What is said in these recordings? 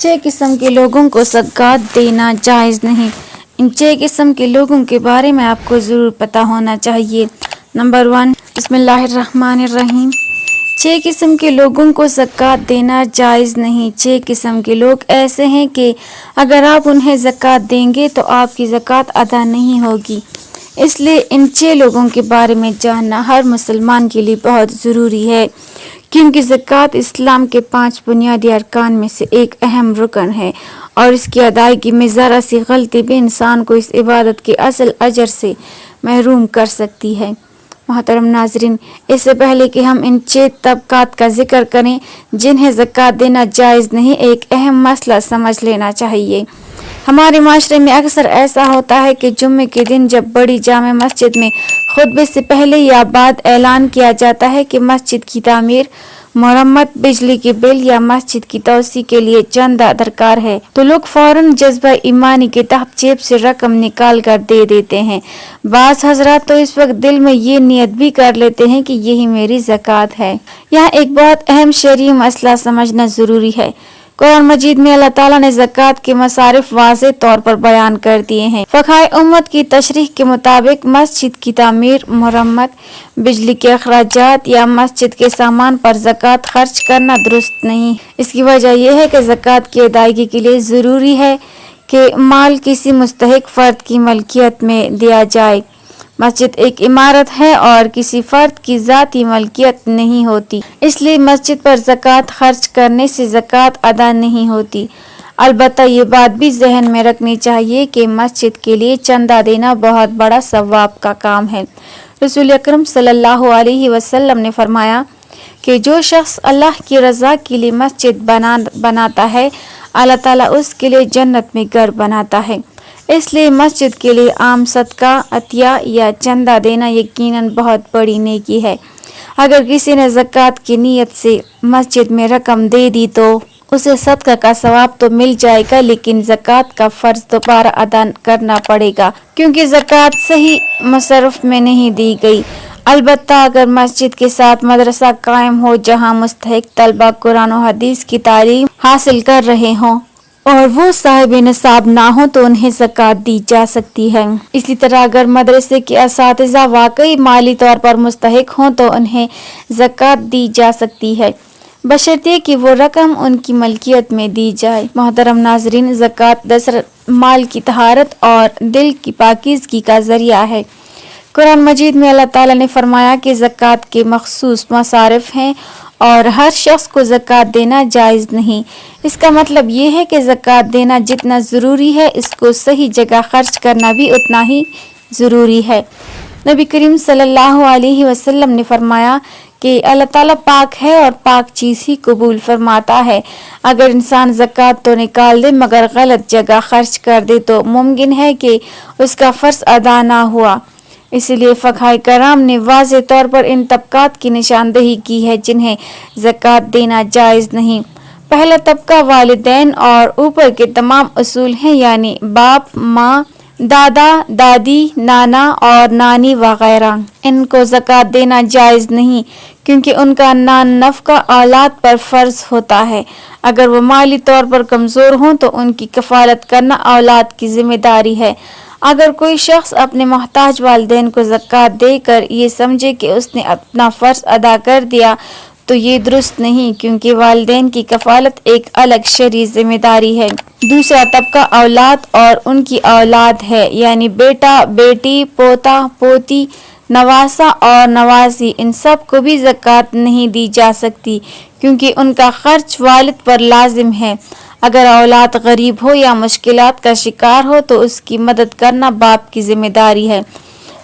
6 قسم کے لوگوں کو زکوٰۃ دینا جائز نہیں۔ ان 6 قسم کے لوگوں کے بارے میں آپ کو ضرور پتہ ہونا چاہیے۔ نمبر 1، بسم اللہ الرحمن الرحیم۔ 6 قسم کے لوگوں کو زکوٰۃ دینا جائز نہیں۔ 6 قسم کے لوگ ایسے ہیں کہ اگر آپ انہیں زکوٰۃ دیں گے تو آپ کی زکوٰۃ ادا نہیں ہوگی۔ اس لیے ان 6 لوگوں کے بارے میں جاننا ہر مسلمان کے لیے بہت ضروری ہے، کیونکہ زکوٰۃ اسلام کے 5 بنیادی ارکان میں سے ایک اہم رکن ہے، اور اس کی ادائیگی میں ذرا سی غلطی بھی انسان کو اس عبادت کے اصل اجر سے محروم کر سکتی ہے۔ محترم ناظرین، اس سے پہلے کہ ہم ان 6 طبقات کا ذکر کریں جنہیں زکوٰۃ دینا جائز نہیں، ایک اہم مسئلہ سمجھ لینا چاہیے۔ ہمارے معاشرے میں اکثر ایسا ہوتا ہے کہ جمعے کے دن جب بڑی جامع مسجد میں خطبے سے پہلے یا بعد اعلان کیا جاتا ہے کہ مسجد کی تعمیر، مرمت، بجلی کے بل یا مسجد کی توسیع کے لیے چندہ درکار ہے، تو لوگ فوراً جذبہ ایمانی کے تحت جیب سے رقم نکال کر دے دیتے ہیں۔ بعض حضرات تو اس وقت دل میں یہ نیت بھی کر لیتے ہیں کہ یہی میری زکوٰۃ ہے۔ یہاں ایک بہت اہم شرعی مسئلہ سمجھنا ضروری ہے۔ قرآن مجید میں اللہ تعالیٰ نے زکوٰۃ کے مصارف واضح طور پر بیان کر دیے ہیں۔ فقہائے امت کی تشریح کے مطابق مسجد کی تعمیر، مرمت، بجلی کے اخراجات یا مسجد کے سامان پر زکوٰۃ خرچ کرنا درست نہیں۔ اس کی وجہ یہ ہے کہ زکوٰۃ کی ادائیگی کے لیے ضروری ہے کہ مال کسی مستحق فرد کی ملکیت میں دیا جائے۔ مسجد ایک عمارت ہے اور کسی فرد کی ذاتی ملکیت نہیں ہوتی، اس لیے مسجد پر زکوٰۃ خرچ کرنے سے زکوٰۃ ادا نہیں ہوتی۔ البتہ یہ بات بھی ذہن میں رکھنی چاہیے کہ مسجد کے لیے چندہ دینا بہت بڑا ثواب کا کام ہے۔ رسول اکرم صلی اللہ علیہ وسلم نے فرمایا کہ جو شخص اللہ کی رضا کے لیے مسجد بناتا ہے، اللہ تعالیٰ اس کے لیے جنت میں گھر بناتا ہے۔ اس لیے مسجد کے لیے عام صدقہ، عطیہ یا چندہ دینا یقیناً بہت بڑی نیکی ہے۔ اگر کسی نے زکوٰۃ کی نیت سے مسجد میں رقم دے دی تو اسے صدقہ کا ثواب تو مل جائے گا، لیکن زکوٰۃ کا فرض دوبارہ ادا کرنا پڑے گا، کیونکہ زکوٰۃ صحیح مصرف میں نہیں دی گئی۔ البتہ اگر مسجد کے ساتھ مدرسہ قائم ہو جہاں مستحق طلبہ قرآن و حدیث کی تعلیم حاصل کر رہے ہوں اور وہ صاحب نصاب نہ ہوں تو انہیں زکوٰۃ دی جا سکتی ہے۔ اسی طرح اگر مدرسے کے اساتذہ واقعی مالی طور پر مستحق ہوں تو انہیں زکوٰۃ دی جا سکتی ہے، بشرطیہ کہ وہ رقم ان کی ملکیت میں دی جائے۔ محترم ناظرین، زکوٰۃ دراصل مال کی طہارت اور دل کی پاکیزگی کا ذریعہ ہے۔ قرآن مجید میں اللہ تعالیٰ نے فرمایا کہ زکوٰۃ کے مخصوص مصارف ہیں اور ہر شخص کو زکوٰۃ دینا جائز نہیں۔ اس کا مطلب یہ ہے کہ زکوٰۃ دینا جتنا ضروری ہے، اس کو صحیح جگہ خرچ کرنا بھی اتنا ہی ضروری ہے۔ نبی کریم صلی اللہ علیہ وسلم نے فرمایا کہ اللہ تعالیٰ پاک ہے اور پاک چیز ہی قبول فرماتا ہے۔ اگر انسان زکوٰۃ تو نکال دے مگر غلط جگہ خرچ کر دے تو ممکن ہے کہ اس کا فرض ادا نہ ہوا۔ اسی لیے فقہائے کرام نے واضح طور پر ان طبقات کی نشاندہی کی ہے جنہیں زکوٰۃ دینا جائز نہیں۔ پہلا طبقہ والدین اور اوپر کے تمام اصول ہیں، یعنی باپ، ماں، دادا، دادی، نانا اور نانی وغیرہ۔ ان کو زکوٰۃ دینا جائز نہیں، کیونکہ ان کا نان نفقہ اولاد پر فرض ہوتا ہے۔ اگر وہ مالی طور پر کمزور ہوں تو ان کی کفالت کرنا اولاد کی ذمہ داری ہے۔ اگر کوئی شخص اپنے محتاج والدین کو زکوٰۃ دے کر یہ سمجھے کہ اس نے اپنا فرض ادا کر دیا تو یہ درست نہیں، کیونکہ والدین کی کفالت ایک الگ شرعی ذمہ داری ہے۔ دوسرا طبقہ اولاد اور ان کی اولاد ہے، یعنی بیٹا، بیٹی، پوتا، پوتی، نواسا اور نواسی۔ ان سب کو بھی زکوٰۃ نہیں دی جا سکتی، کیونکہ ان کا خرچ والد پر لازم ہے۔ اگر اولاد غریب ہو یا مشکلات کا شکار ہو تو اس کی مدد کرنا باپ کی ذمہ داری ہے،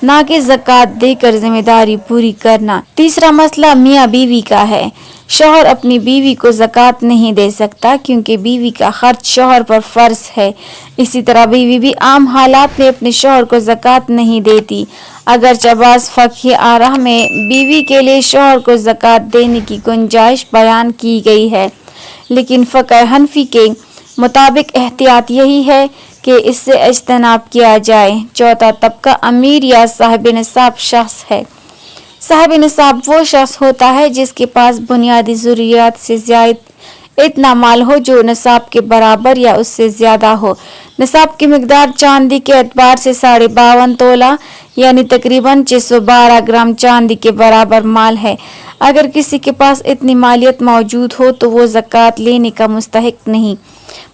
نہ کہ زکوٰۃ دے کر ذمہ داری پوری کرنا۔ تیسرا مسئلہ میاں بیوی کا ہے۔ شوہر اپنی بیوی کو زکوٰۃ نہیں دے سکتا، کیونکہ بیوی کا خرچ شوہر پر فرض ہے۔ اسی طرح بیوی بھی عام حالات میں اپنے شوہر کو زکوٰۃ نہیں دیتی۔ اگرچہ بعض فقہی آراء میں بیوی کے لیے شوہر کو زکوٰۃ دینے کی گنجائش بیان کی گئی ہے، لیکن فقہ حنفی کے مطابق احتیاط یہی ہے کہ اس سے اجتناب کیا جائے۔ چوتھا طبقہ امیر یا صاحب نصاب شخص ہے۔ صاحب نصاب وہ شخص ہوتا ہے جس کے پاس بنیادی ضروریات سے زائد اتنا مال ہو جو نصاب کے برابر یا اس سے زیادہ ہو۔ نصاب کی مقدار چاندی کے اعتبار سے 52.5 تولہ یعنی تقریباً 612 گرام چاندی کے برابر مال ہے۔ اگر کسی کے پاس اتنی مالیت موجود ہو تو وہ زکوٰۃ لینے کا مستحق نہیں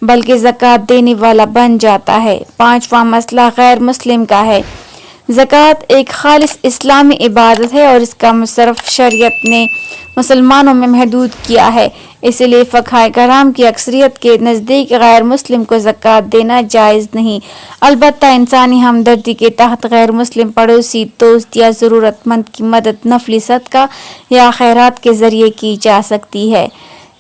بلکہ زکوٰۃ دینے والا بن جاتا ہے۔ 5واں مسئلہ غیر مسلم کا ہے۔ زکوٰۃ ایک خالص اسلامی عبادت ہے اور اس کا مصرف شریعت نے مسلمانوں میں محدود کیا ہے، اس لیے فقہاء کرام کی اکثریت کے نزدیک غیر مسلم کو زکوٰۃ دینا جائز نہیں۔ البتہ انسانی ہمدردی کے تحت غیر مسلم پڑوسی، دوست یا ضرورت مند کی مدد نفلی صدقہ یا خیرات کے ذریعے کی جا سکتی ہے۔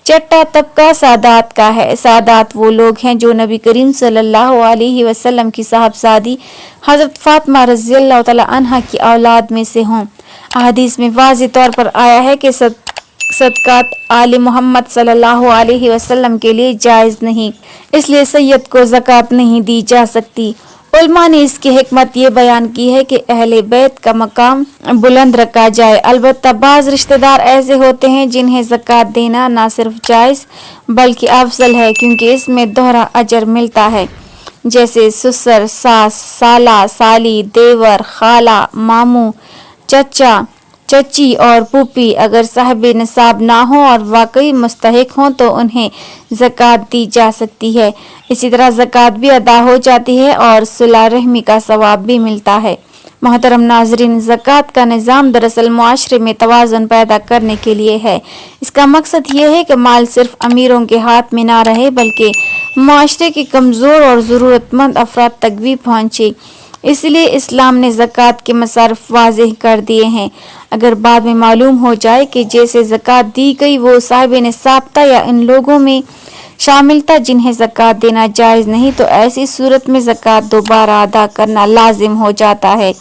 چھٹا طبقہ سادات کا ہے۔ سادات وہ لوگ ہیں جو نبی کریم صلی اللہ علیہ وسلم کی صاحبزادی حضرت فاطمہ رضی اللہ تعالی عنہا کی اولاد میں سے ہوں۔ احادیث میں واضح طور پر آیا ہے کہ صدقات آل محمد صلی اللہ علیہ وسلم کے لیے جائز نہیں، اس لیے سید کو زکوٰۃ نہیں دی جا سکتی۔ علماء نے اس کی حکمت یہ بیان کی ہے کہ اہل بیت کا مقام بلند رکھا جائے۔ البتہ بعض رشتہ دار ایسے ہوتے ہیں جنہیں زکوٰۃ دینا نہ صرف جائز بلکہ افضل ہے کیونکہ اس میں دوہرا اجر ملتا ہے، جیسے سسر، ساس، سالہ، سالی، دیور، خالہ، ماموں، چچا، چچی اور پھوپھی اگر صاحب نصاب نہ ہوں اور واقعی مستحق ہوں تو انہیں زکوٰۃ دی جا سکتی ہے۔ اسی طرح زکوٰۃ بھی ادا ہو جاتی ہے اور صلہ رحمی کا ثواب بھی ملتا ہے۔ محترم ناظرین، زکوٰۃ کا نظام دراصل معاشرے میں توازن پیدا کرنے کے لیے ہے۔ اس کا مقصد یہ ہے کہ مال صرف امیروں کے ہاتھ میں نہ رہے بلکہ معاشرے کے کمزور اور ضرورت مند افراد تک بھی پہنچے۔ اس لیے اسلام نے زکوٰۃ کے مصارف واضح کر دیے ہیں۔ اگر بعد میں معلوم ہو جائے کہ جیسے زکوٰۃ دی گئی وہ صاحب نصاب تھا یا ان لوگوں میں شامل تھا جنہیں زکوٰۃ دینا جائز نہیں تو ایسی صورت میں زکوٰۃ دوبارہ ادا کرنا لازم ہو جاتا ہے۔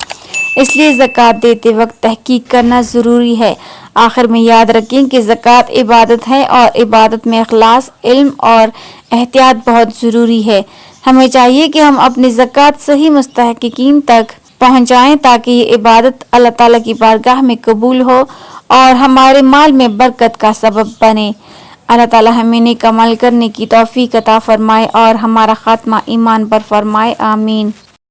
اس لیے زکوٰۃ دیتے وقت تحقیق کرنا ضروری ہے۔ آخر میں یاد رکھیں کہ زکوٰۃ عبادت ہے اور عبادت میں اخلاص، علم اور احتیاط بہت ضروری ہے۔ ہمیں چاہیے کہ ہم اپنی زکوٰۃ صحیح مستحقین تک پہنچائیں تاکہ یہ عبادت اللہ تعالیٰ کی بارگاہ میں قبول ہو اور ہمارے مال میں برکت کا سبب بنے۔ اللہ تعالیٰ ہمیں نیک عمل کرنے کی توفیق عطا فرمائے اور ہمارا خاتمہ ایمان پر فرمائے، آمین۔